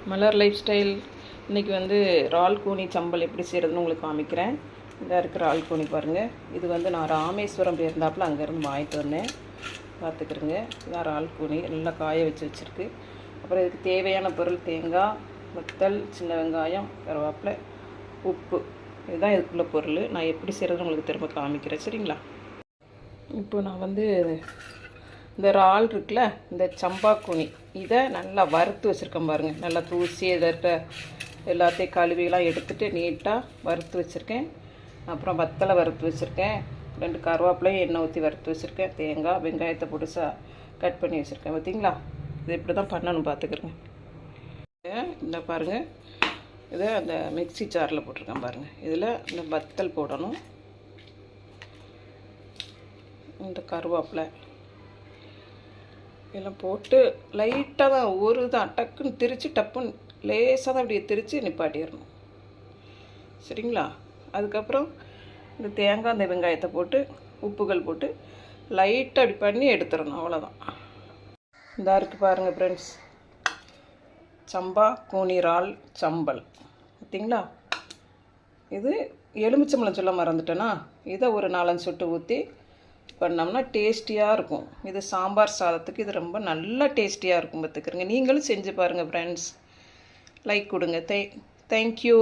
மலர் life style இன்றைக்கி வந்து இறால் கூனி சம்பல் எப்படி செய்கிறதுன்னு உங்களுக்கு காமிக்கிறேன். இந்த இருக்கிற இறால் கூனி பாருங்கள். இது வந்து நான் ராமேஸ்வரம் போயிருந்தாப்புல அங்கேருந்து வாங்கிட்டு வந்தேன். பார்த்துக்கிறேங்க. இதான் இறால் கூனி நல்லா காய வச்சுருக்கு. அப்புறம் இதுக்கு தேவையான பொருள் தேங்காய், வத்தல், சின்ன வெங்காயம், கருவேப்பிலை, உப்பு. இதுதான் இதுக்குள்ள பொருள். நான் எப்படி செய்கிறதுன்னு உங்களுக்கு திரும்ப காமிக்கிறேன், சரிங்களா? இப்போ நான் வந்து இந்த இறால் இருக்குல்ல, இந்த சம்பா கூனி இதை நல்லா வறுத்து வச்சுருக்கேன் பாருங்கள். நல்லா தூசி இதற்க எல்லாத்தையும் கழுவிலாம் எடுத்துகிட்டு நீட்டாக வறுத்து வச்சுருக்கேன். அப்புறம் வத்தலை வறுத்து வச்சுருக்கேன். 2 கருவேப்பிலையும் எண்ணெய் ஊற்றி வறுத்து வச்சுருக்கேன். தேங்காய், வெங்காயத்தை பொடிசாக கட் பண்ணி வச்சுருக்கேன். பார்த்தீங்களா? இது இப்படி தான் பண்ணணும், பார்த்துக்கிறேங்க. இந்த பாருங்கள், இதை அந்த மிக்ஸி ஜாரில் போட்டிருக்கேன் பாருங்கள். இதில் இந்த வத்தல் போடணும், இந்த கருவேப்பிலை எல்லாம் போட்டு லைட்டாக தான் ஒரு தான் டக்குன்னு திரித்து டப்புன்னு லேசாக தான் அப்படியே திரித்து நிப்பாட்டிடணும், சரிங்களா? அதுக்கப்புறம் இந்த தேங்காய், இந்த வெங்காயத்தை போட்டு உப்புகள் போட்டு லைட்டாக அப்படி பண்ணி எடுத்துடணும், அவ்வளோதான். இந்த இருக்குது பாருங்கள் ஃப்ரெண்ட்ஸ், சம்பா கூனி இறால் சம்பல். பார்த்தீங்களா? இது எலுமிச்சம்பழம் சொல்ல மறந்துட்டேன்னா, இதை ஒரு 4-5 சொட்டு ஊற்றி பண்ணோம்னா டேஸ்டியாக இருக்கும். இது சாம்பார் சாதத்துக்கு இது ரொம்ப நல்லா டேஸ்டியாக இருக்கும், பார்த்துக்கிறேங்க. நீங்களும் செஞ்சு பாருங்கள் ஃப்ரெண்ட்ஸ். லைக் கொடுங்க. தேங்க்யூ.